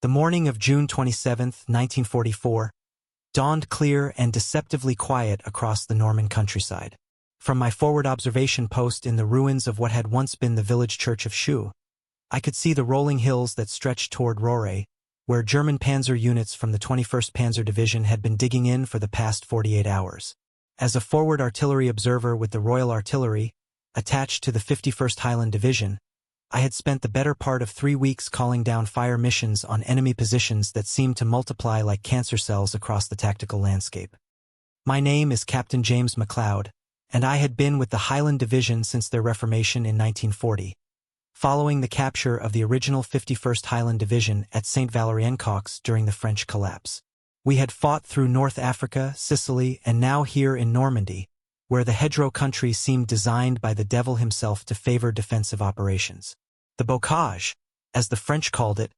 The morning of June 27, 1944, dawned clear and deceptively quiet across the Norman countryside. From my forward observation post in the ruins of what had once been the village church of Cheux, I could see the rolling hills that stretched toward Rauray, where German Panzer units from the 21st Panzer Division had been digging in for the past 48 hours. As a forward artillery observer with the Royal Artillery, attached to the 51st Highland Division, I had spent the better part of 3 weeks calling down fire missions on enemy positions that seemed to multiply like cancer cells across the tactical landscape. My name is Captain James MacLeod, and I had been with the Highland Division since their reformation in 1940. Following the capture of the original 51st Highland Division at Saint-Valery-en-Caux during the French collapse. We had fought through North Africa, Sicily, and now here in Normandy, where the hedgerow country seemed designed by the devil himself to favor defensive operations. The bocage, as the French called it,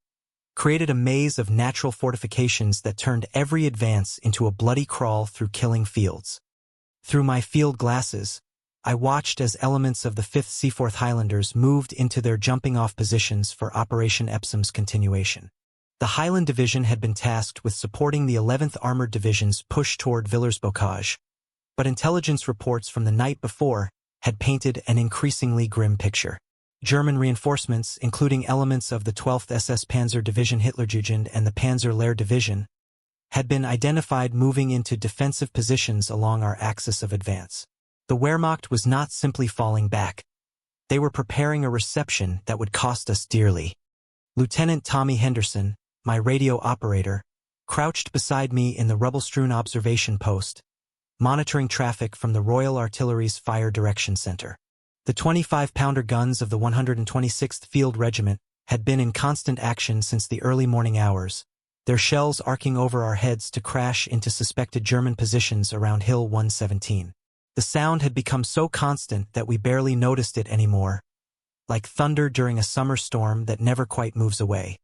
created a maze of natural fortifications that turned every advance into a bloody crawl through killing fields. Through my field glasses, I watched as elements of the 5th Seaforth Highlanders moved into their jumping-off positions for Operation Epsom's continuation. The Highland Division had been tasked with supporting the 11th Armored Division's push toward Villers-Bocage, but intelligence reports from the night before had painted an increasingly grim picture. German reinforcements, including elements of the 12th SS Panzer Division Hitlerjugend and the Panzer Lehr Division, had been identified moving into defensive positions along our axis of advance. The Wehrmacht was not simply falling back. They were preparing a reception that would cost us dearly. Lieutenant Tommy Henderson, my radio operator, crouched beside me in the rubble-strewn observation post, monitoring traffic from the Royal Artillery's Fire Direction Center. The 25-pounder guns of the 126th Field Regiment had been in constant action since the early morning hours, their shells arcing over our heads to crash into suspected German positions around Hill 117. The sound had become so constant that we barely noticed it anymore, like thunder during a summer storm that never quite moves away.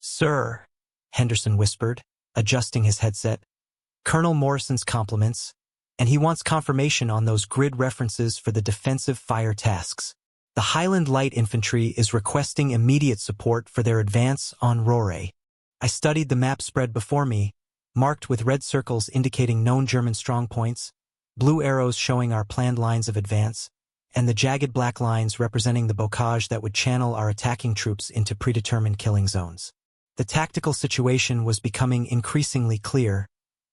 "Sir," Henderson whispered, adjusting his headset, "Colonel Morrison's compliments, and he wants confirmation on those grid references for the defensive fire tasks. The Highland Light Infantry is requesting immediate support for their advance on Rauray." I studied the map spread before me, marked with red circles indicating known German strongpoints, blue arrows showing our planned lines of advance, and the jagged black lines representing the bocage that would channel our attacking troops into predetermined killing zones. The tactical situation was becoming increasingly clear,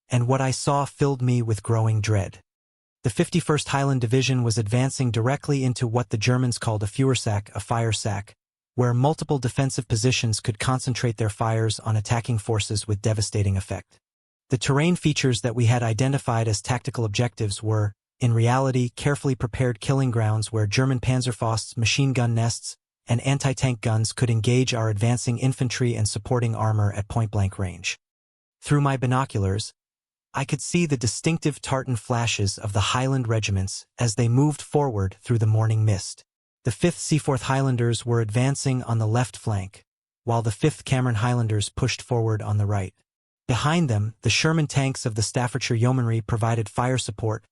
and what I saw filled me with growing dread. The 51st Highland Division was advancing directly into what the Germans called a Feuersack, a fire sack, where multiple defensive positions could concentrate their fires on attacking forces with devastating effect. The terrain features that we had identified as tactical objectives were, in reality, carefully prepared killing grounds where German Panzerfausts, machine gun nests, and anti-tank guns could engage our advancing infantry and supporting armor at point-blank range. Through my binoculars, I could see the distinctive tartan flashes of the Highland regiments as they moved forward through the morning mist. The 5th Seaforth Highlanders were advancing on the left flank, while the 5th Cameron Highlanders pushed forward on the right. Behind them, the Sherman tanks of the Staffordshire Yeomanry provided fire support,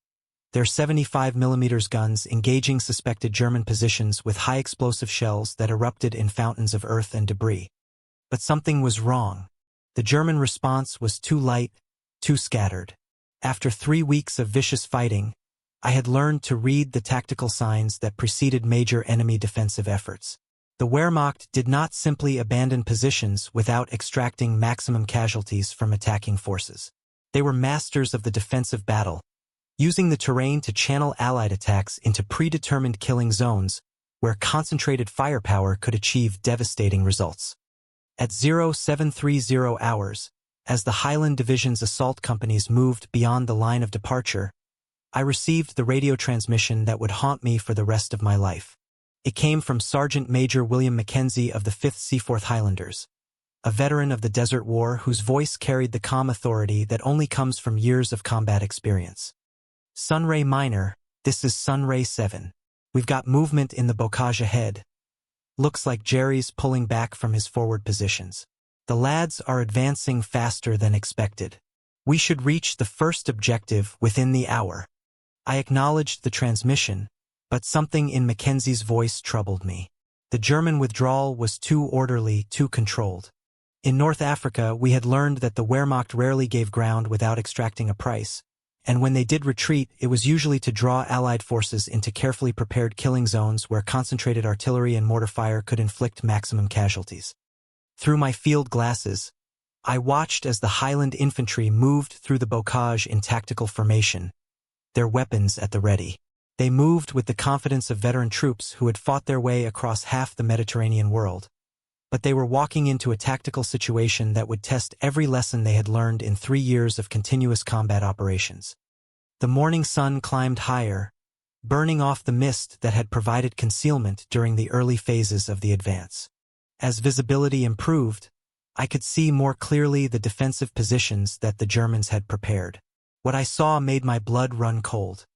their 75mm guns engaging suspected German positions with high explosive shells that erupted in fountains of earth and debris. But something was wrong. The German response was too light, too scattered. After 3 weeks of vicious fighting, I had learned to read the tactical signs that preceded major enemy defensive efforts. The Wehrmacht did not simply abandon positions without extracting maximum casualties from attacking forces. They were masters of the defensive battle, using the terrain to channel Allied attacks into predetermined killing zones where concentrated firepower could achieve devastating results. At 0730 hours, as the Highland Division's assault companies moved beyond the line of departure, I received the radio transmission that would haunt me for the rest of my life. It came from Sergeant Major William Mackenzie of the 5th Seaforth Highlanders, a veteran of the Desert War whose voice carried the calm authority that only comes from years of combat experience. "Sunray Minor, this is Sunray 7. We've got movement in the bocage ahead. Looks like Jerry's pulling back from his forward positions. The lads are advancing faster than expected. We should reach the first objective within the hour." I acknowledged the transmission, but something in Mackenzie's voice troubled me. The German withdrawal was too orderly, too controlled. In North Africa, we had learned that the Wehrmacht rarely gave ground without extracting a price, and when they did retreat, it was usually to draw Allied forces into carefully prepared killing zones where concentrated artillery and mortar fire could inflict maximum casualties. Through my field glasses, I watched as the Highland infantry moved through the bocage in tactical formation, their weapons at the ready. They moved with the confidence of veteran troops who had fought their way across half the Mediterranean world. But they were walking into a tactical situation that would test every lesson they had learned in 3 years of continuous combat operations. The morning sun climbed higher, burning off the mist that had provided concealment during the early phases of the advance. As visibility improved, I could see more clearly the defensive positions that the Germans had prepared. What I saw made my blood run cold.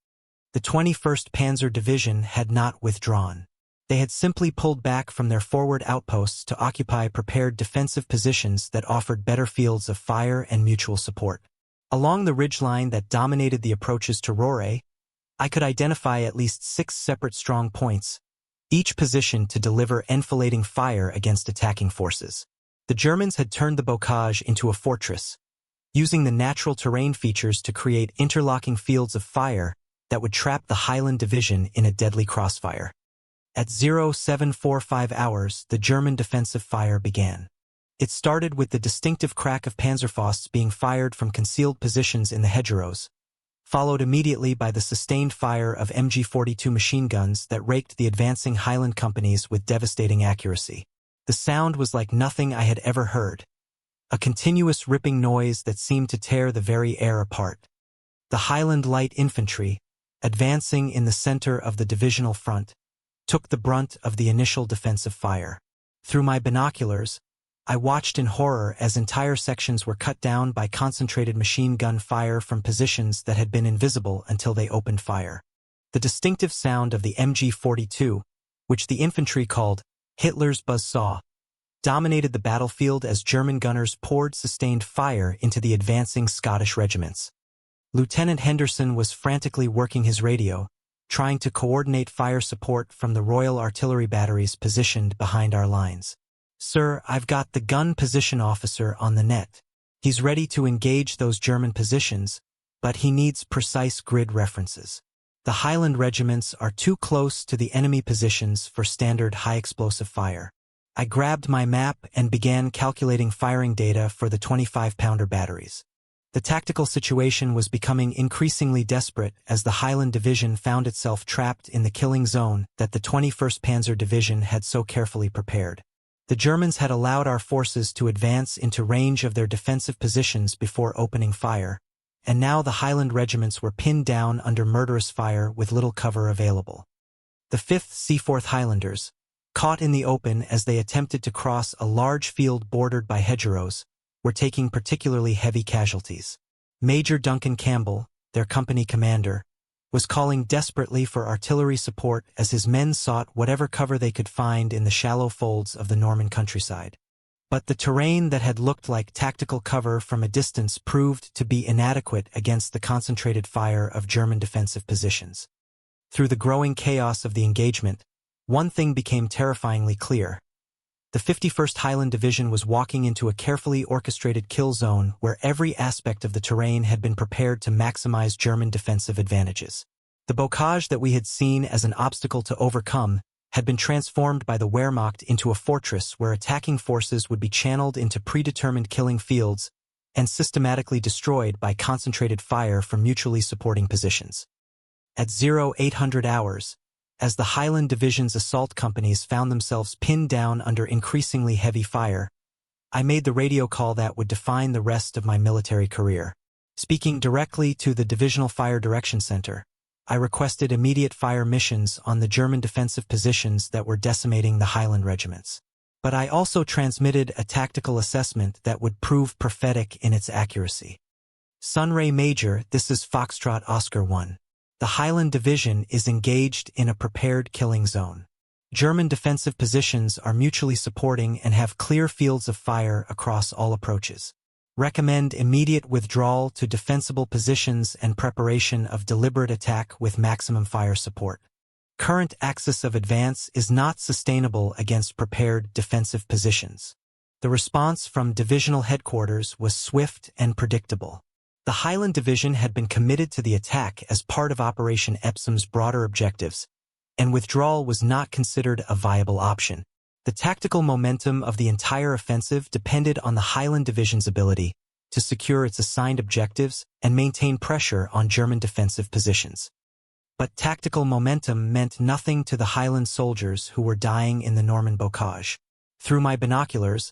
The 21st Panzer Division had not withdrawn. They had simply pulled back from their forward outposts to occupy prepared defensive positions that offered better fields of fire and mutual support. Along the ridgeline that dominated the approaches to Rauray, I could identify at least 6 separate strong points, each positioned to deliver enfilading fire against attacking forces. The Germans had turned the bocage into a fortress, using the natural terrain features to create interlocking fields of fire that would trap the Highland Division in a deadly crossfire. At 0745 hours, the German defensive fire began. It started with the distinctive crack of Panzerfausts being fired from concealed positions in the hedgerows, followed immediately by the sustained fire of MG-42 machine guns that raked the advancing Highland companies with devastating accuracy. The sound was like nothing I had ever heard, a continuous ripping noise that seemed to tear the very air apart. The Highland Light Infantry, advancing in the center of the divisional front, took the brunt of the initial defensive fire. Through my binoculars, I watched in horror as entire sections were cut down by concentrated machine gun fire from positions that had been invisible until they opened fire. The distinctive sound of the MG-42, which the infantry called Hitler's buzzsaw, dominated the battlefield as German gunners poured sustained fire into the advancing Scottish regiments. Lieutenant Henderson was frantically working his radio, trying to coordinate fire support from the Royal Artillery batteries positioned behind our lines. "Sir, I've got the gun position officer on the net. He's ready to engage those German positions, but he needs precise grid references. The Highland regiments are too close to the enemy positions for standard high-explosive fire." I grabbed my map and began calculating firing data for the 25-pounder batteries. The tactical situation was becoming increasingly desperate as the Highland Division found itself trapped in the killing zone that the 21st Panzer Division had so carefully prepared. The Germans had allowed our forces to advance into range of their defensive positions before opening fire, and now the Highland regiments were pinned down under murderous fire with little cover available. The 5th Seaforth Highlanders, caught in the open as they attempted to cross a large field bordered by hedgerows, were taking particularly heavy casualties. Major Duncan Campbell, their company commander, was calling desperately for artillery support as his men sought whatever cover they could find in the shallow folds of the Norman countryside. But the terrain that had looked like tactical cover from a distance proved to be inadequate against the concentrated fire of German defensive positions. Through the growing chaos of the engagement, one thing became terrifyingly clear. The 51st Highland Division was walking into a carefully orchestrated kill zone where every aspect of the terrain had been prepared to maximize German defensive advantages. The bocage that we had seen as an obstacle to overcome had been transformed by the Wehrmacht into a fortress where attacking forces would be channeled into predetermined killing fields and systematically destroyed by concentrated fire from mutually supporting positions. At 0800 hours, as the Highland Division's assault companies found themselves pinned down under increasingly heavy fire, I made the radio call that would define the rest of my military career. Speaking directly to the Divisional Fire Direction Center, I requested immediate fire missions on the German defensive positions that were decimating the Highland regiments. But I also transmitted a tactical assessment that would prove prophetic in its accuracy. Sunray Major, this is Foxtrot Oscar 1. The Highland Division is engaged in a prepared killing zone. German defensive positions are mutually supporting and have clear fields of fire across all approaches. Recommend immediate withdrawal to defensible positions and preparation of deliberate attack with maximum fire support. Current axis of advance is not sustainable against prepared defensive positions. The response from divisional headquarters was swift and predictable. The Highland Division had been committed to the attack as part of Operation Epsom's broader objectives, and withdrawal was not considered a viable option. The tactical momentum of the entire offensive depended on the Highland Division's ability to secure its assigned objectives and maintain pressure on German defensive positions. But tactical momentum meant nothing to the Highland soldiers who were dying in the Norman bocage. Through my binoculars,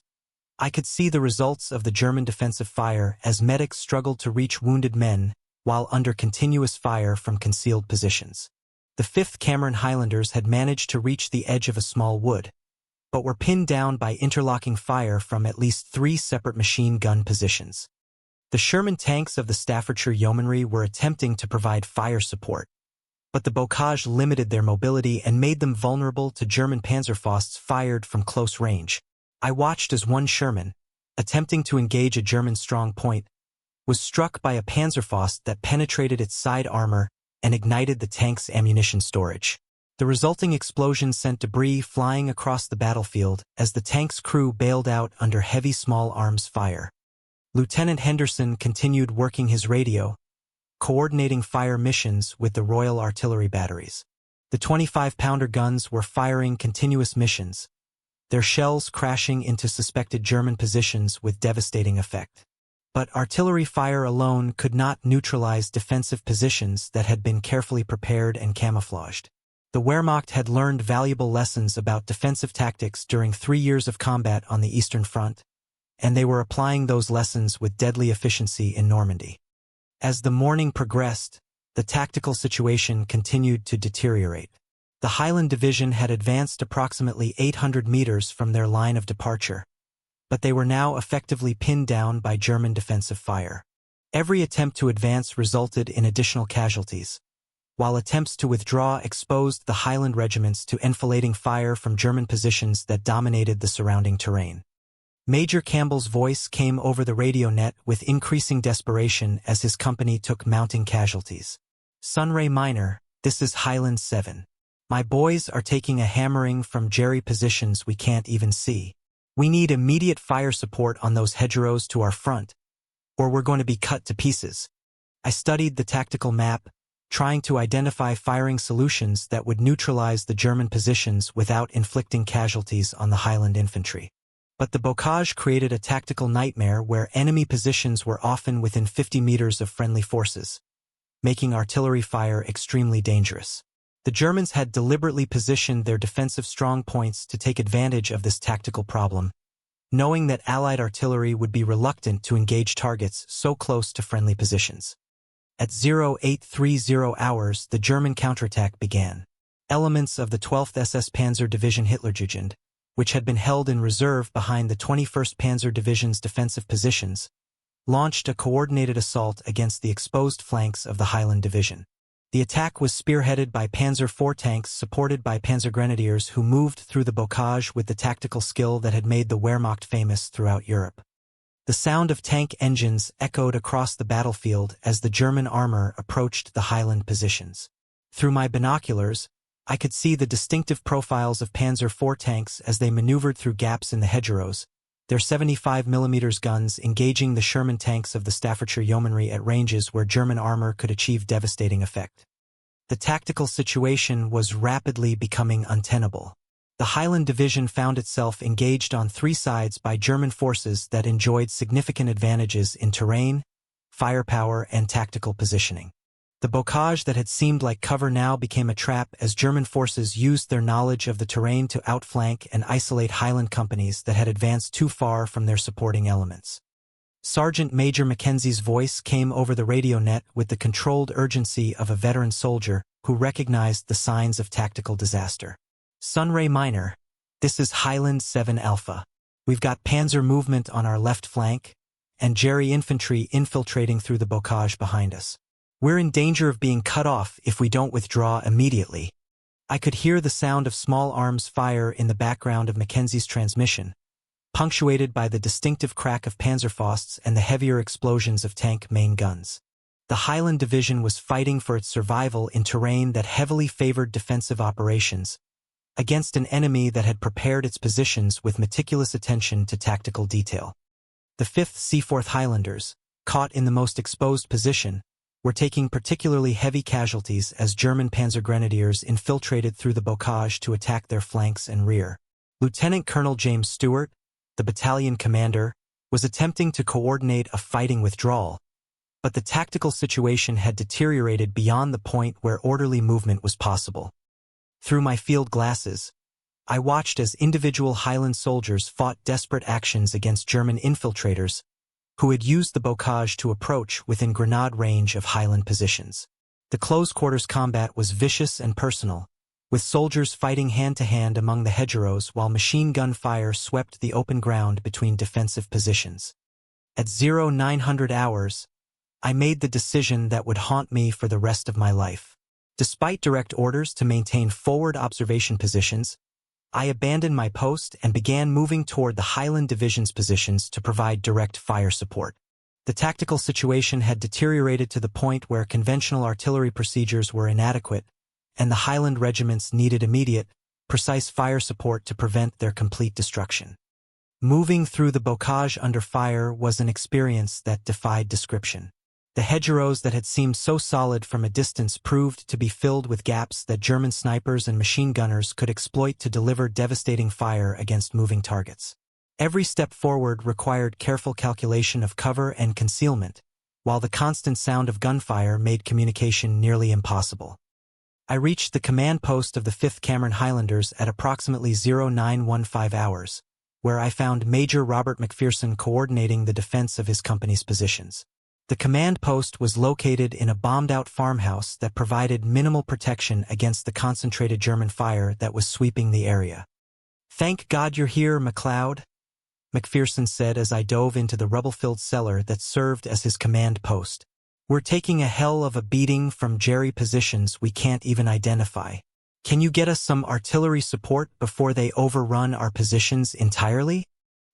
I could see the results of the German defensive fire as medics struggled to reach wounded men while under continuous fire from concealed positions. The 5th Cameron Highlanders had managed to reach the edge of a small wood, but were pinned down by interlocking fire from at least 3 separate machine gun positions. The Sherman tanks of the Staffordshire Yeomanry were attempting to provide fire support, but the bocage limited their mobility and made them vulnerable to German Panzerfausts fired from close range. I watched as one Sherman, attempting to engage a German strong point, was struck by a Panzerfaust that penetrated its side armor and ignited the tank's ammunition storage. The resulting explosion sent debris flying across the battlefield as the tank's crew bailed out under heavy small arms fire. Lieutenant Henderson continued working his radio, coordinating fire missions with the Royal Artillery batteries. The 25-pounder guns were firing continuous missions, their shells crashing into suspected German positions with devastating effect. But artillery fire alone could not neutralize defensive positions that had been carefully prepared and camouflaged. The Wehrmacht had learned valuable lessons about defensive tactics during 3 years of combat on the Eastern Front, and they were applying those lessons with deadly efficiency in Normandy. As the morning progressed, the tactical situation continued to deteriorate. The Highland Division had advanced approximately 800 meters from their line of departure, but they were now effectively pinned down by German defensive fire. Every attempt to advance resulted in additional casualties, while attempts to withdraw exposed the Highland regiments to enfilading fire from German positions that dominated the surrounding terrain. Major Campbell's voice came over the radio net with increasing desperation as his company took mounting casualties. "Sunray Minor, this is Highland 7. My boys are taking a hammering from Jerry positions we can't even see. We need immediate fire support on those hedgerows to our front, or we're going to be cut to pieces." I studied the tactical map, trying to identify firing solutions that would neutralize the German positions without inflicting casualties on the Highland infantry. But the bocage created a tactical nightmare where enemy positions were often within 50 meters of friendly forces, making artillery fire extremely dangerous. The Germans had deliberately positioned their defensive strong points to take advantage of this tactical problem, knowing that Allied artillery would be reluctant to engage targets so close to friendly positions. At 0830 hours, the German counterattack began. Elements of the 12th SS Panzer Division Hitlerjugend, which had been held in reserve behind the 21st Panzer Division's defensive positions, launched a coordinated assault against the exposed flanks of the Highland Division. The attack was spearheaded by Panzer IV tanks supported by Panzer Grenadiers who moved through the bocage with the tactical skill that had made the Wehrmacht famous throughout Europe. The sound of tank engines echoed across the battlefield as the German armor approached the Highland positions. Through my binoculars, I could see the distinctive profiles of Panzer IV tanks as they maneuvered through gaps in the hedgerows, their 75mm guns engaging the Sherman tanks of the Staffordshire Yeomanry at ranges where German armor could achieve devastating effect. The tactical situation was rapidly becoming untenable. The Highland Division found itself engaged on 3 sides by German forces that enjoyed significant advantages in terrain, firepower, and tactical positioning. The bocage that had seemed like cover now became a trap as German forces used their knowledge of the terrain to outflank and isolate Highland companies that had advanced too far from their supporting elements. Sergeant Major Mackenzie's voice came over the radio net with the controlled urgency of a veteran soldier who recognized the signs of tactical disaster. "Sunray Minor, this is Highland 7 Alpha. We've got Panzer movement on our left flank, and Jerry infantry infiltrating through the bocage behind us. We're in danger of being cut off if we don't withdraw immediately." I could hear the sound of small arms fire in the background of Mackenzie's transmission, punctuated by the distinctive crack of Panzerfausts and the heavier explosions of tank main guns. The Highland Division was fighting for its survival in terrain that heavily favored defensive operations, against an enemy that had prepared its positions with meticulous attention to tactical detail. The 5th Seaforth Highlanders, caught in the most exposed position, were taking particularly heavy casualties as German Panzer grenadiers infiltrated through the bocage to attack their flanks and rear. Lieutenant Colonel James Stewart, the battalion commander, was attempting to coordinate a fighting withdrawal, but the tactical situation had deteriorated beyond the point where orderly movement was possible. Through my field glasses, I watched as individual Highland soldiers fought desperate actions against German infiltrators who had used the bocage to approach within grenade range of Highland positions. The close-quarters combat was vicious and personal, with soldiers fighting hand-to-hand among the hedgerows while machine gun fire swept the open ground between defensive positions. At 0900 hours, I made the decision that would haunt me for the rest of my life. Despite direct orders to maintain forward observation positions, I abandoned my post and began moving toward the Highland Division's positions to provide direct fire support. The tactical situation had deteriorated to the point where conventional artillery procedures were inadequate, and the Highland regiments needed immediate, precise fire support to prevent their complete destruction. Moving through the bocage under fire was an experience that defied description. The hedgerows that had seemed so solid from a distance proved to be filled with gaps that German snipers and machine gunners could exploit to deliver devastating fire against moving targets. Every step forward required careful calculation of cover and concealment, while the constant sound of gunfire made communication nearly impossible. I reached the command post of the 5th Cameron Highlanders at approximately 0915 hours, where I found Major Robert McPherson coordinating the defense of his company's positions. The command post was located in a bombed-out farmhouse that provided minimal protection against the concentrated German fire that was sweeping the area. "Thank God you're here, MacLeod," McPherson said as I dove into the rubble-filled cellar that served as his command post. "We're taking a hell of a beating from Jerry positions we can't even identify. Can you get us some artillery support before they overrun our positions entirely?"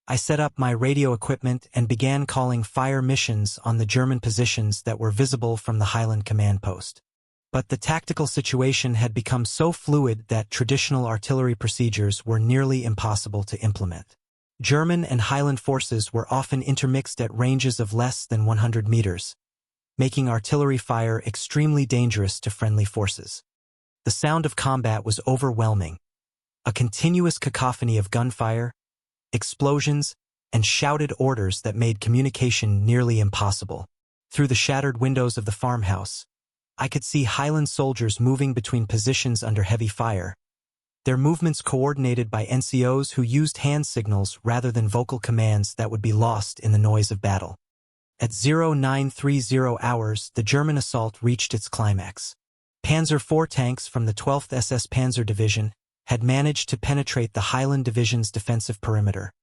I set up my radio equipment and began calling fire missions on the German positions that were visible from the Highland command post. But the tactical situation had become so fluid that traditional artillery procedures were nearly impossible to implement. German and Highland forces were often intermixed at ranges of less than 100 meters, making artillery fire extremely dangerous to friendly forces. The sound of combat was overwhelming, a continuous cacophony of gunfire, explosions, and shouted orders that made communication nearly impossible. Through the shattered windows of the farmhouse, I could see Highland soldiers moving between positions under heavy fire, their movements coordinated by NCOs who used hand signals rather than vocal commands that would be lost in the noise of battle. At 0930 hours, the German assault reached its climax. Panzer IV tanks from the 12th SS Panzer Division had managed to penetrate the Highland Division's defensive perimeter,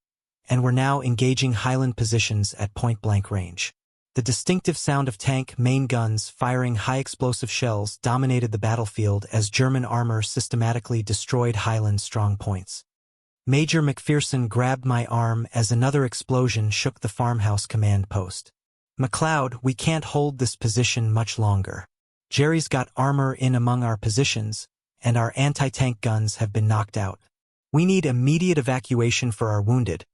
and were now engaging Highland positions at point-blank range. The distinctive sound of tank main guns firing high-explosive shells dominated the battlefield as German armor systematically destroyed Highland strong points. Major McPherson grabbed my arm as another explosion shook the farmhouse command post. "MacLeod, we can't hold this position much longer. Jerry's got armor in among our positions, and our anti-tank guns have been knocked out. We need immediate evacuation for our wounded,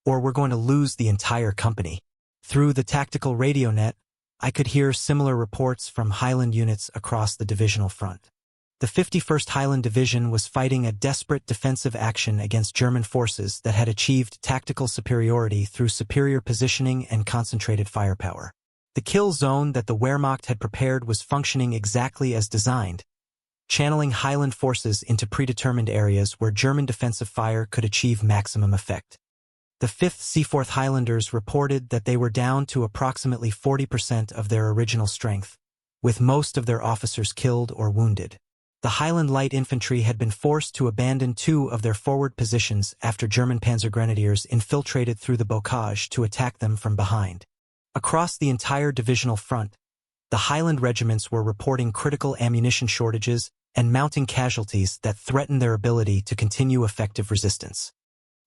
or we're going to lose the entire company." Through the tactical radio net, I could hear similar reports from Highland units across the divisional front. The 51st Highland Division was fighting a desperate defensive action against German forces that had achieved tactical superiority through superior positioning and concentrated firepower. The kill zone that the Wehrmacht had prepared was functioning exactly as designed, channeling Highland forces into predetermined areas where German defensive fire could achieve maximum effect. The 5th Seaforth Highlanders reported that they were down to approximately 40% of their original strength, with most of their officers killed or wounded. The Highland Light Infantry had been forced to abandon 2 of their forward positions after German Panzer Grenadiers infiltrated through the bocage to attack them from behind. Across the entire divisional front, the Highland regiments were reporting critical ammunition shortages and mounting casualties that threatened their ability to continue effective resistance.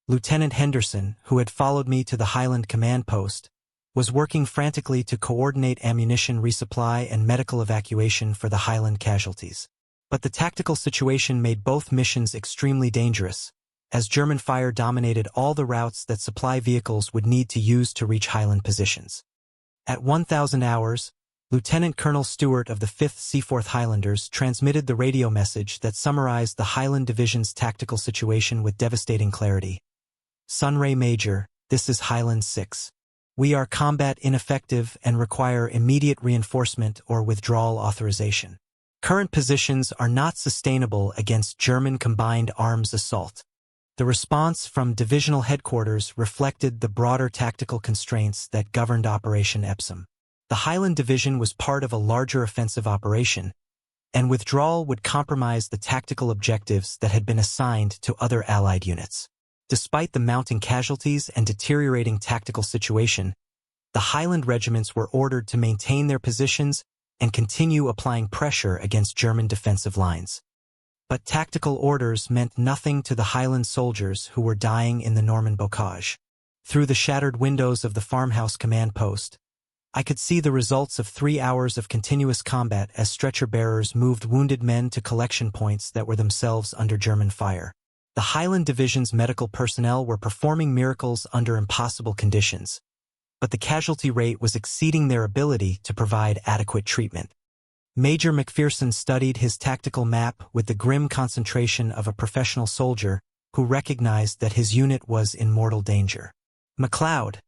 Lieutenant Henderson, who had followed me to the Highland command post, was working frantically to coordinate ammunition resupply and medical evacuation for the Highland casualties. But the tactical situation made both missions extremely dangerous, as German fire dominated all the routes that supply vehicles would need to use to reach Highland positions. At 1,000 hours, Lieutenant Colonel Stewart of the 5th Seaforth Highlanders transmitted the radio message that summarized the Highland Division's tactical situation with devastating clarity. Sunray Major, this is Highland 6. We are combat ineffective and require immediate reinforcement or withdrawal authorization. Current positions are not sustainable against German combined arms assault. The response from divisional headquarters reflected the broader tactical constraints that governed Operation Epsom. The Highland Division was part of a larger offensive operation, and withdrawal would compromise the tactical objectives that had been assigned to other Allied units. Despite the mounting casualties and deteriorating tactical situation, the Highland regiments were ordered to maintain their positions and continue applying pressure against German defensive lines. But tactical orders meant nothing to the Highland soldiers who were dying in the Norman bocage. Through the shattered windows of the farmhouse command post, I could see the results of 3 hours of continuous combat as stretcher-bearers moved wounded men to collection points that were themselves under German fire. The Highland Division's medical personnel were performing miracles under impossible conditions, but the casualty rate was exceeding their ability to provide adequate treatment. Major McPherson studied his tactical map with the grim concentration of a professional soldier who recognized that his unit was in mortal danger. "MacLeod,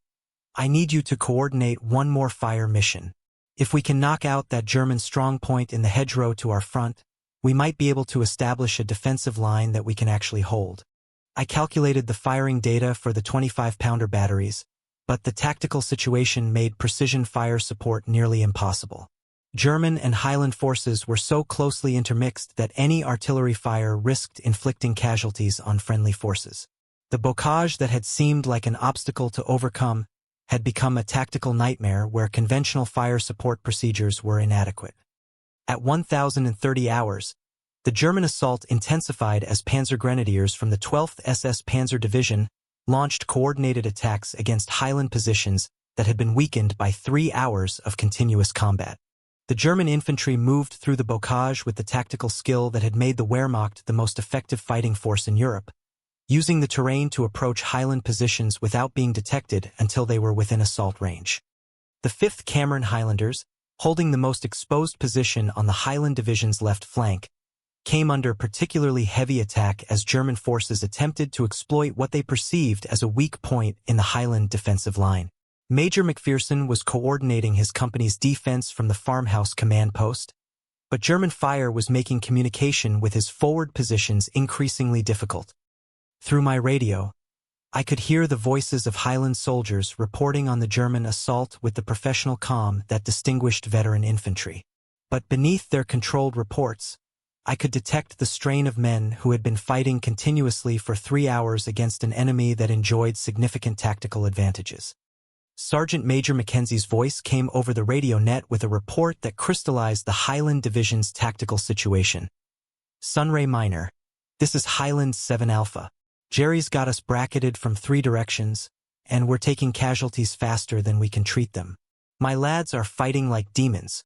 I need you to coordinate one more fire mission. If we can knock out that German strong point in the hedgerow to our front, we might be able to establish a defensive line that we can actually hold." I calculated the firing data for the 25-pounder batteries, but the tactical situation made precision fire support nearly impossible. German and Highland forces were so closely intermixed that any artillery fire risked inflicting casualties on friendly forces. The bocage that had seemed like an obstacle to overcome had become a tactical nightmare where conventional fire support procedures were inadequate. At 1,030 hours, the German assault intensified as Panzer Grenadiers from the 12th SS Panzer Division launched coordinated attacks against Highland positions that had been weakened by 3 hours of continuous combat. The German infantry moved through the bocage with the tactical skill that had made the Wehrmacht the most effective fighting force in Europe, using the terrain to approach Highland positions without being detected until they were within assault range. The 5th Cameron Highlanders, holding the most exposed position on the Highland Division's left flank, came under particularly heavy attack as German forces attempted to exploit what they perceived as a weak point in the Highland defensive line. Major McPherson was coordinating his company's defense from the farmhouse command post, but German fire was making communication with his forward positions increasingly difficult. Through my radio, I could hear the voices of Highland soldiers reporting on the German assault with the professional calm that distinguished veteran infantry. But beneath their controlled reports, I could detect the strain of men who had been fighting continuously for 3 hours against an enemy that enjoyed significant tactical advantages. Sergeant Major Mackenzie's voice came over the radio net with a report that crystallized the Highland Division's tactical situation. "Sunray Minor, this is Highland 7 Alpha. Jerry's got us bracketed from 3 directions, and we're taking casualties faster than we can treat them. My lads are fighting like demons,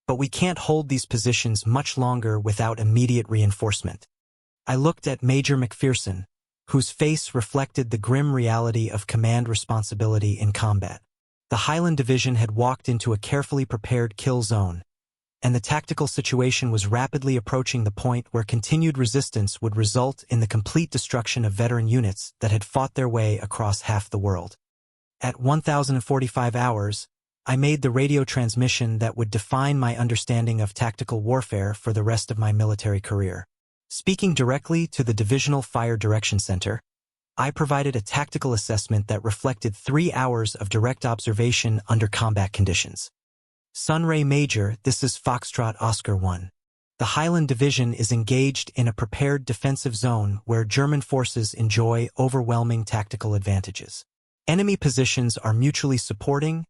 but we can't hold these positions much longer without immediate reinforcement." I looked at Major McPherson, whose face reflected the grim reality of command responsibility in combat. The Highland Division had walked into a carefully prepared kill zone, and the tactical situation was rapidly approaching the point where continued resistance would result in the complete destruction of veteran units that had fought their way across half the world. At 1,045 hours, I made the radio transmission that would define my understanding of tactical warfare for the rest of my military career. Speaking directly to the Divisional Fire Direction Center, I provided a tactical assessment that reflected 3 hours of direct observation under combat conditions. "Sunray Major, this is Foxtrot Oscar 1. The Highland Division is engaged in a prepared defensive zone where German forces enjoy overwhelming tactical advantages. Enemy positions are mutually supporting,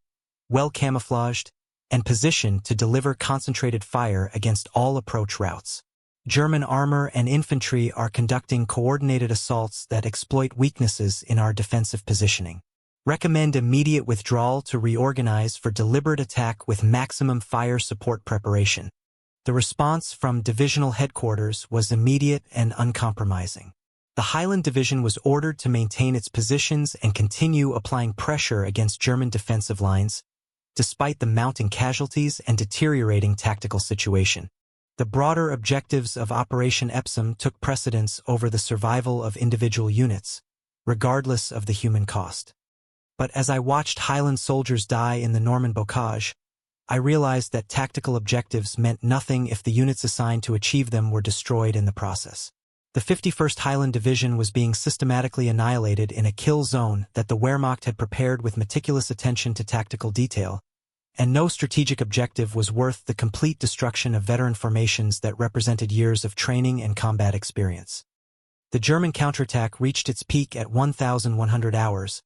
well camouflaged, and positioned to deliver concentrated fire against all approach routes. German armor and infantry are conducting coordinated assaults that exploit weaknesses in our defensive positioning. Recommend immediate withdrawal to reorganize for deliberate attack with maximum fire support preparation." The response from divisional headquarters was immediate and uncompromising. The Highland Division was ordered to maintain its positions and continue applying pressure against German defensive lines, despite the mounting casualties and deteriorating tactical situation. The broader objectives of Operation Epsom took precedence over the survival of individual units, regardless of the human cost. But as I watched Highland soldiers die in the Norman bocage, I realized that tactical objectives meant nothing if the units assigned to achieve them were destroyed in the process. The 51st Highland Division was being systematically annihilated in a kill zone that the Wehrmacht had prepared with meticulous attention to tactical detail, and no strategic objective was worth the complete destruction of veteran formations that represented years of training and combat experience. The German counterattack reached its peak at 1,100 hours,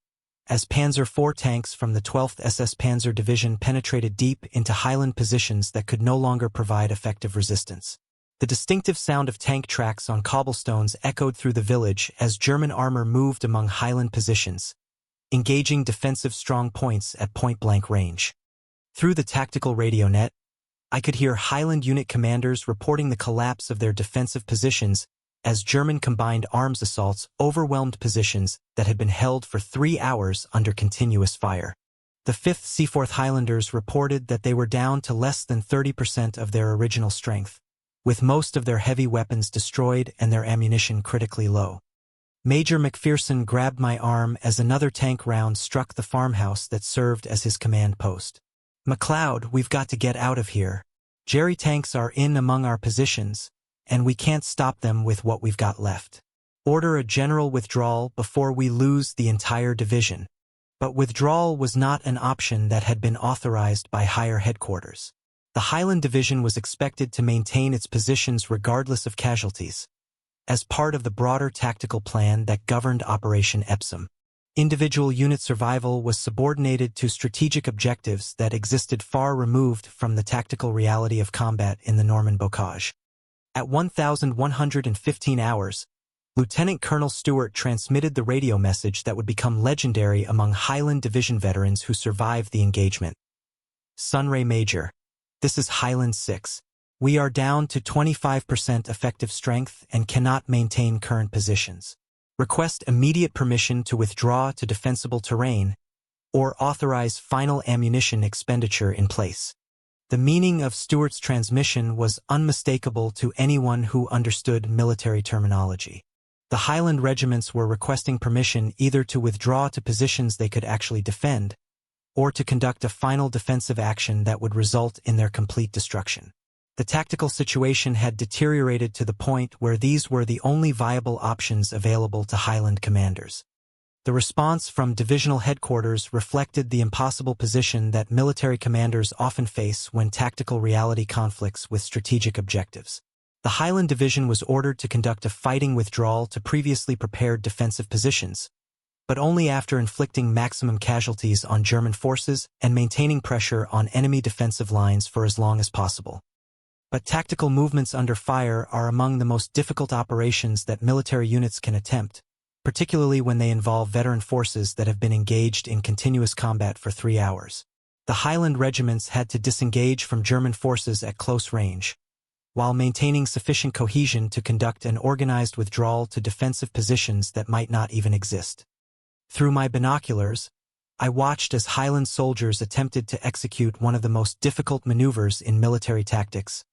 as Panzer IV tanks from the 12th SS Panzer Division penetrated deep into Highland positions that could no longer provide effective resistance. The distinctive sound of tank tracks on cobblestones echoed through the village as German armor moved among Highland positions, engaging defensive strong points at point-blank range. Through the tactical radio net, I could hear Highland unit commanders reporting the collapse of their defensive positions as German combined arms assaults overwhelmed positions that had been held for 3 hours under continuous fire. The 5th Seaforth Highlanders reported that they were down to less than 30% of their original strength, with most of their heavy weapons destroyed and their ammunition critically low. Major McPherson grabbed my arm as another tank round struck the farmhouse that served as his command post. "MacLeod, we've got to get out of here. Jerry tanks are in among our positions, and we can't stop them with what we've got left. Order a general withdrawal before we lose the entire division." But withdrawal was not an option that had been authorized by higher headquarters. The Highland Division was expected to maintain its positions regardless of casualties, as part of the broader tactical plan that governed Operation Epsom. Individual unit survival was subordinated to strategic objectives that existed far removed from the tactical reality of combat in the Norman bocage. At 1,115 hours, Lieutenant Colonel Stewart transmitted the radio message that would become legendary among Highland Division veterans who survived the engagement. "Sunray Major. This is Highland 6. We are down to 25% effective strength and cannot maintain current positions. Request immediate permission to withdraw to defensible terrain or authorize final ammunition expenditure in place." The meaning of Stewart's transmission was unmistakable to anyone who understood military terminology. The Highland regiments were requesting permission either to withdraw to positions they could actually defend, or to conduct a final defensive action that would result in their complete destruction. The tactical situation had deteriorated to the point where these were the only viable options available to Highland commanders. The response from divisional headquarters reflected the impossible position that military commanders often face when tactical reality conflicts with strategic objectives. The Highland Division was ordered to conduct a fighting withdrawal to previously prepared defensive positions, but only after inflicting maximum casualties on German forces and maintaining pressure on enemy defensive lines for as long as possible. But tactical movements under fire are among the most difficult operations that military units can attempt, particularly when they involve veteran forces that have been engaged in continuous combat for 3 hours. The Highland regiments had to disengage from German forces at close range, while maintaining sufficient cohesion to conduct an organized withdrawal to defensive positions that might not even exist. Through my binoculars, I watched as Highland soldiers attempted to execute one of the most difficult maneuvers in military tactics,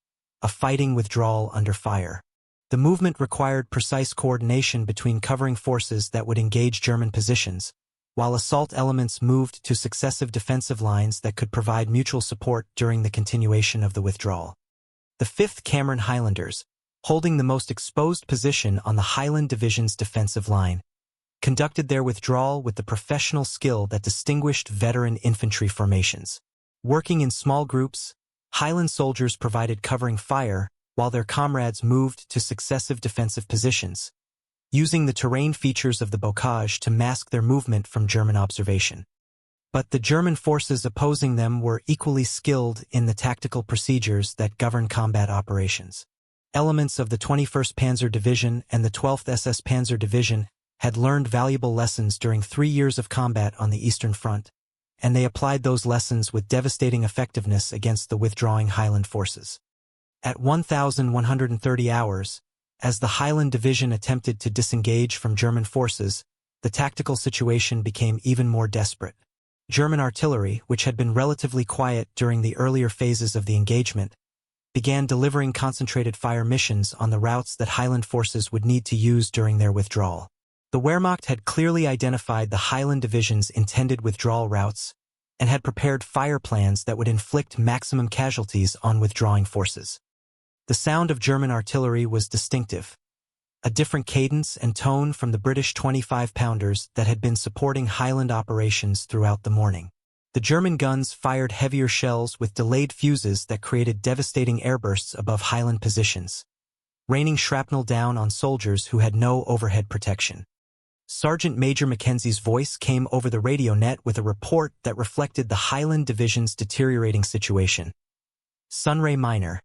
a fighting withdrawal under fire. The movement required precise coordination between covering forces that would engage German positions, while assault elements moved to successive defensive lines that could provide mutual support during the continuation of the withdrawal. The 5th Cameron Highlanders, holding the most exposed position on the Highland Division's defensive line, conducted their withdrawal with the professional skill that distinguished veteran infantry formations. Working in small groups, Highland soldiers provided covering fire while their comrades moved to successive defensive positions, using the terrain features of the bocage to mask their movement from German observation. But the German forces opposing them were equally skilled in the tactical procedures that govern combat operations. Elements of the 21st Panzer Division and the 12th SS Panzer Division had learned valuable lessons during 3 years of combat on the Eastern Front, and they applied those lessons with devastating effectiveness against the withdrawing Highland forces. At 1,130 hours, as the Highland Division attempted to disengage from German forces, the tactical situation became even more desperate. German artillery, which had been relatively quiet during the earlier phases of the engagement, began delivering concentrated fire missions on the routes that Highland forces would need to use during their withdrawal. The Wehrmacht had clearly identified the Highland Division's intended withdrawal routes and had prepared fire plans that would inflict maximum casualties on withdrawing forces. The sound of German artillery was distinctive, a different cadence and tone from the British 25-pounders that had been supporting Highland operations throughout the morning. The German guns fired heavier shells with delayed fuses that created devastating airbursts above Highland positions, raining shrapnel down on soldiers who had no overhead protection. Sergeant Major Mackenzie's voice came over the radio net with a report that reflected the Highland Division's deteriorating situation. Sunray Minor,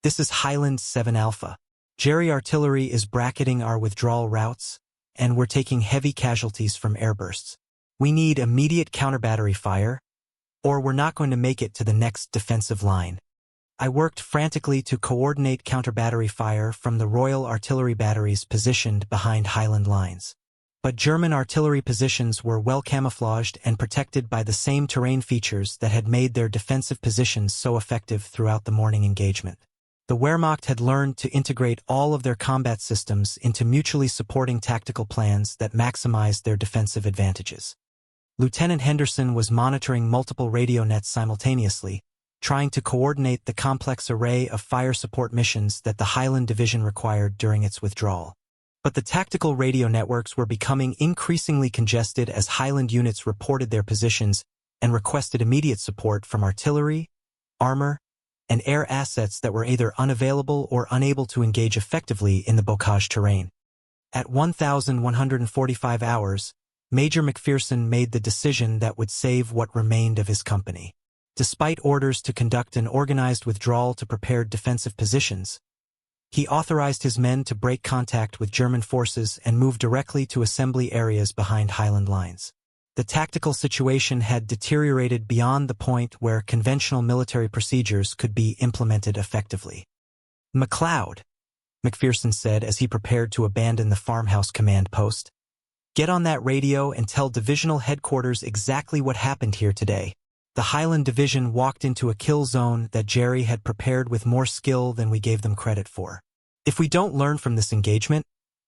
this is Highland 7 Alpha. Jerry artillery is bracketing our withdrawal routes, and we're taking heavy casualties from airbursts. We need immediate counter-battery fire, or we're not going to make it to the next defensive line. I worked frantically to coordinate counter-battery fire from the Royal Artillery batteries positioned behind Highland lines. But German artillery positions were well camouflaged and protected by the same terrain features that had made their defensive positions so effective throughout the morning engagement. The Wehrmacht had learned to integrate all of their combat systems into mutually supporting tactical plans that maximized their defensive advantages. Lieutenant Henderson was monitoring multiple radio nets simultaneously, trying to coordinate the complex array of fire support missions that the Highland Division required during its withdrawal. But the tactical radio networks were becoming increasingly congested as Highland units reported their positions and requested immediate support from artillery, armor, and air assets that were either unavailable or unable to engage effectively in the bocage terrain. At 1,145 hours, Major McPherson made the decision that would save what remained of his company. Despite orders to conduct an organized withdrawal to prepared defensive positions, he authorized his men to break contact with German forces and move directly to assembly areas behind Highland lines. The tactical situation had deteriorated beyond the point where conventional military procedures could be implemented effectively. "MacLeod," McPherson said as he prepared to abandon the farmhouse command post, "get on that radio and tell divisional headquarters exactly what happened here today." The Highland Division walked into a kill zone that Jerry had prepared with more skill than we gave them credit for. If we don't learn from this engagement,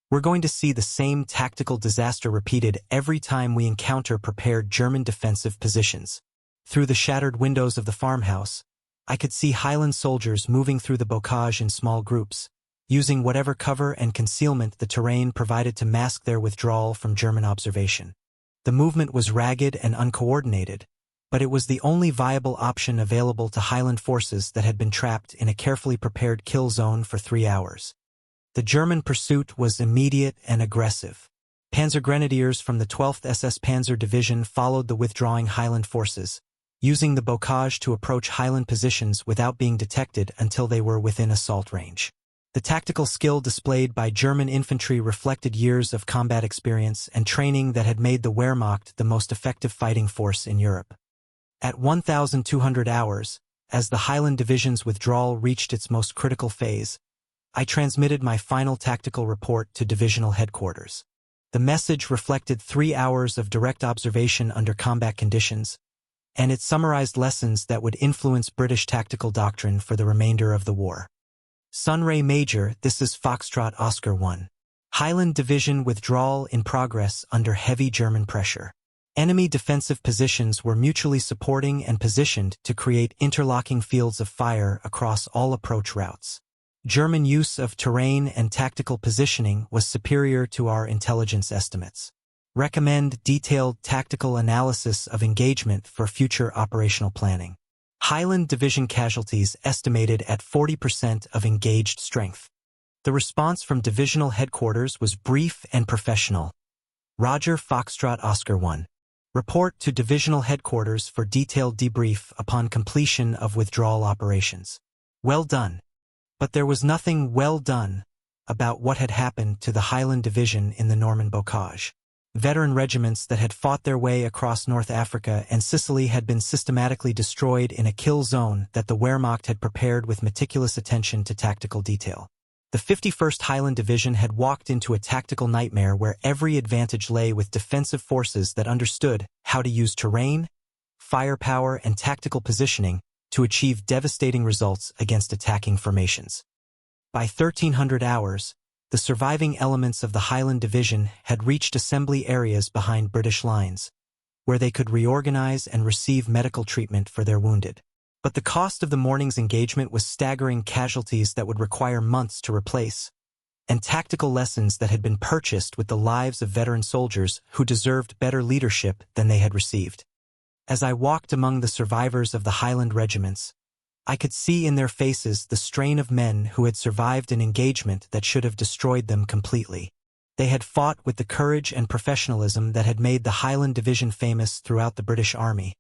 we're going to see the same tactical disaster repeated every time we encounter prepared German defensive positions. Through the shattered windows of the farmhouse, I could see Highland soldiers moving through the bocage in small groups, using whatever cover and concealment the terrain provided to mask their withdrawal from German observation. The movement was ragged and uncoordinated, but it was the only viable option available to Highland forces that had been trapped in a carefully prepared kill zone for 3 hours. The German pursuit was immediate and aggressive. Panzer grenadiers from the 12th SS Panzer Division followed the withdrawing Highland forces, using the bocage to approach Highland positions without being detected until they were within assault range. The tactical skill displayed by German infantry reflected years of combat experience and training that had made the Wehrmacht the most effective fighting force in Europe. At 1,200 hours, as the Highland Division's withdrawal reached its most critical phase, I transmitted my final tactical report to divisional headquarters. The message reflected 3 hours of direct observation under combat conditions, and it summarized lessons that would influence British tactical doctrine for the remainder of the war. Sunray Major, this is Foxtrot Oscar 1. Highland Division withdrawal in progress under heavy German pressure. Enemy defensive positions were mutually supporting and positioned to create interlocking fields of fire across all approach routes. German use of terrain and tactical positioning was superior to our intelligence estimates. Recommend detailed tactical analysis of engagement for future operational planning. Highland Division casualties estimated at 40% of engaged strength. The response from divisional headquarters was brief and professional. Roger, Foxtrot Oscar 1. Report to divisional headquarters for detailed debrief upon completion of withdrawal operations. Well done. But there was nothing well done about what had happened to the Highland Division in the Norman bocage. Veteran regiments that had fought their way across North Africa and Sicily had been systematically destroyed in a kill zone that the Wehrmacht had prepared with meticulous attention to tactical detail. The 51st Highland Division had walked into a tactical nightmare where every advantage lay with defensive forces that understood how to use terrain, firepower, and tactical positioning to achieve devastating results against attacking formations. By 1300 hours, the surviving elements of the Highland Division had reached assembly areas behind British lines, where they could reorganize and receive medical treatment for their wounded. But the cost of the morning's engagement was staggering casualties that would require months to replace, and tactical lessons that had been purchased with the lives of veteran soldiers who deserved better leadership than they had received. As I walked among the survivors of the Highland regiments, I could see in their faces the strain of men who had survived an engagement that should have destroyed them completely. They had fought with the courage and professionalism that had made the Highland Division famous throughout the British Army.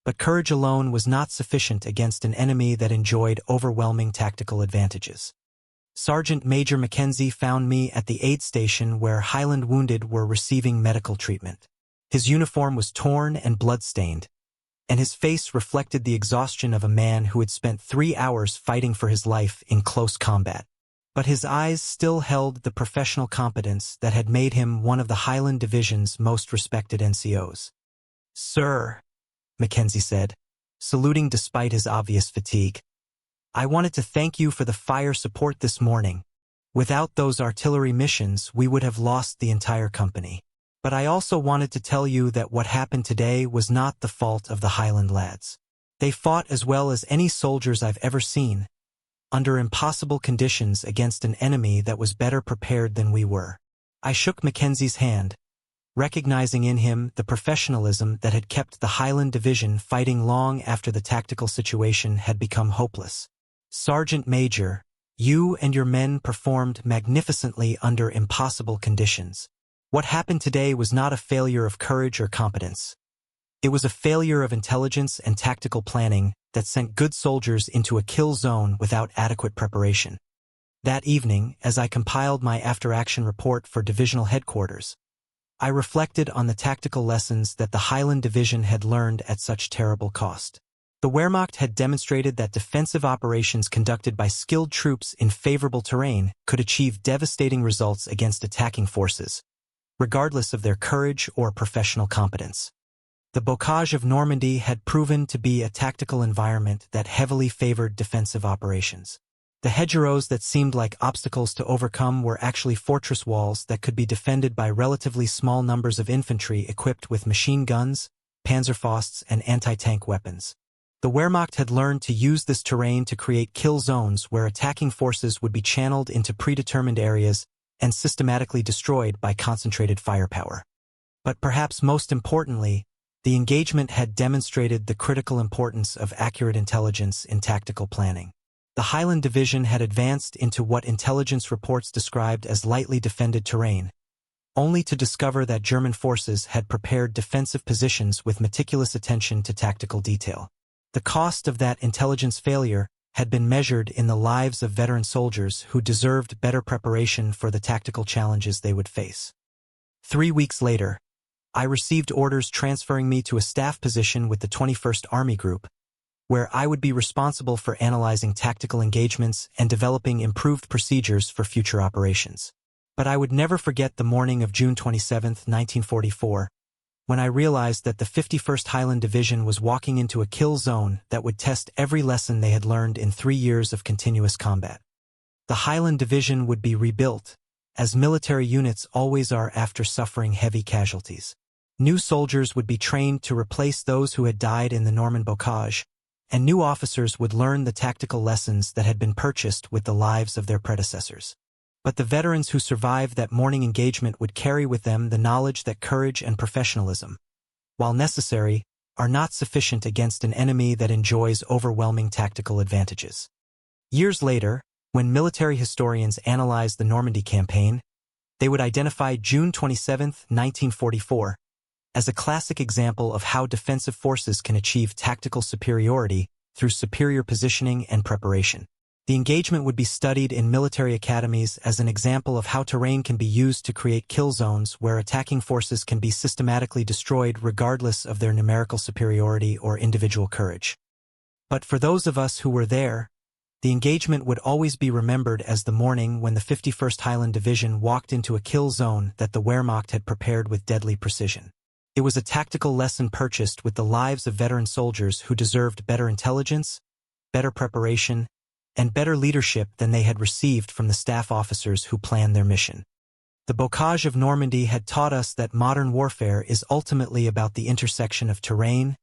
But courage alone was not sufficient against an enemy that enjoyed overwhelming tactical advantages. Sergeant Major Mackenzie found me at the aid station where Highland wounded were receiving medical treatment. His uniform was torn and blood-stained, and his face reflected the exhaustion of a man who had spent 3 hours fighting for his life in close combat. But his eyes still held the professional competence that had made him one of the Highland Division's most respected NCOs. "Sir," Mackenzie said, saluting despite his obvious fatigue, "I wanted to thank you for the fire support this morning. Without those artillery missions, we would have lost the entire company. But I also wanted to tell you that what happened today was not the fault of the Highland lads. They fought as well as any soldiers I've ever seen, under impossible conditions against an enemy that was better prepared than we were." I shook Mackenzie's hand, recognizing in him the professionalism that had kept the Highland Division fighting long after the tactical situation had become hopeless. "Sergeant Major, you and your men performed magnificently under impossible conditions. What happened today was not a failure of courage or competence. It was a failure of intelligence and tactical planning that sent good soldiers into a kill zone without adequate preparation." That evening, as I compiled my after-action report for divisional headquarters, I reflected on the tactical lessons that the Highland Division had learned at such terrible cost. The Wehrmacht had demonstrated that defensive operations conducted by skilled troops in favorable terrain could achieve devastating results against attacking forces, regardless of their courage or professional competence. The bocage of Normandy had proven to be a tactical environment that heavily favored defensive operations. The hedgerows that seemed like obstacles to overcome were actually fortress walls that could be defended by relatively small numbers of infantry equipped with machine guns, panzerfausts, and anti-tank weapons. The Wehrmacht had learned to use this terrain to create kill zones where attacking forces would be channeled into predetermined areas and systematically destroyed by concentrated firepower. But perhaps most importantly, the engagement had demonstrated the critical importance of accurate intelligence in tactical planning. The Highland Division had advanced into what intelligence reports described as lightly defended terrain, only to discover that German forces had prepared defensive positions with meticulous attention to tactical detail. The cost of that intelligence failure had been measured in the lives of veteran soldiers who deserved better preparation for the tactical challenges they would face. 3 weeks later, I received orders transferring me to a staff position with the 21st Army Group, where I would be responsible for analyzing tactical engagements and developing improved procedures for future operations. But I would never forget the morning of June 27, 1944, when I realized that the 51st Highland Division was walking into a kill zone that would test every lesson they had learned in 3 years of continuous combat. The Highland Division would be rebuilt, as military units always are after suffering heavy casualties. New soldiers would be trained to replace those who had died in the Norman bocage, and new officers would learn the tactical lessons that had been purchased with the lives of their predecessors. But the veterans who survived that morning engagement would carry with them the knowledge that courage and professionalism, while necessary, are not sufficient against an enemy that enjoys overwhelming tactical advantages. Years later, when military historians analyzed the Normandy campaign, they would identify June 27, 1944, as a classic example of how defensive forces can achieve tactical superiority through superior positioning and preparation. The engagement would be studied in military academies as an example of how terrain can be used to create kill zones where attacking forces can be systematically destroyed regardless of their numerical superiority or individual courage. But for those of us who were there, the engagement would always be remembered as the morning when the 51st Highland Division walked into a kill zone that the Wehrmacht had prepared with deadly precision. It was a tactical lesson purchased with the lives of veteran soldiers who deserved better intelligence, better preparation, and better leadership than they had received from the staff officers who planned their mission. The bocage of Normandy had taught us that modern warfare is ultimately about the intersection of terrain,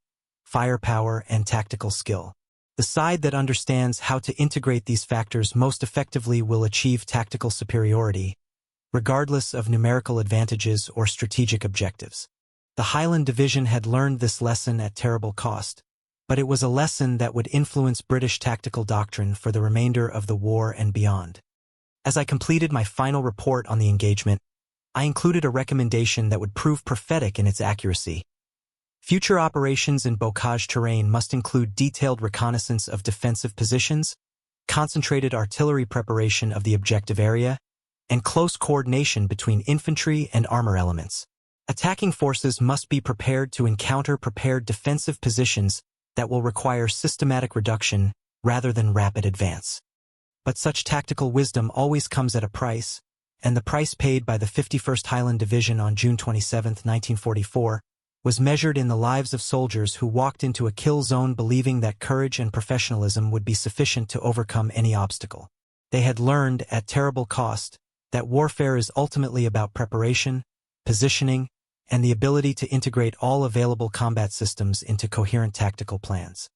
firepower, and tactical skill. The side that understands how to integrate these factors most effectively will achieve tactical superiority, regardless of numerical advantages or strategic objectives. The Highland Division had learned this lesson at terrible cost, but it was a lesson that would influence British tactical doctrine for the remainder of the war and beyond. As I completed my final report on the engagement, I included a recommendation that would prove prophetic in its accuracy. Future operations in bocage terrain must include detailed reconnaissance of defensive positions, concentrated artillery preparation of the objective area, and close coordination between infantry and armor elements. Attacking forces must be prepared to encounter prepared defensive positions that will require systematic reduction rather than rapid advance. But such tactical wisdom always comes at a price, and the price paid by the 51st Highland Division on June 27, 1944, was measured in the lives of soldiers who walked into a kill zone believing that courage and professionalism would be sufficient to overcome any obstacle. They had learned, at terrible cost, that warfare is ultimately about preparation, positioning, and the ability to integrate all available combat systems into coherent tactical plans.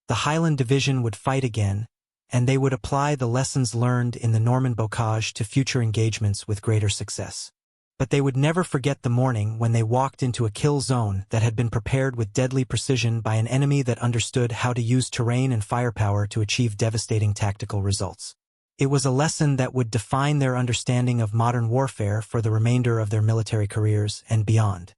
The Highland Division would fight again, and they would apply the lessons learned in the Norman bocage to future engagements with greater success. But they would never forget the morning when they walked into a kill zone that had been prepared with deadly precision by an enemy that understood how to use terrain and firepower to achieve devastating tactical results. It was a lesson that would define their understanding of modern warfare for the remainder of their military careers and beyond.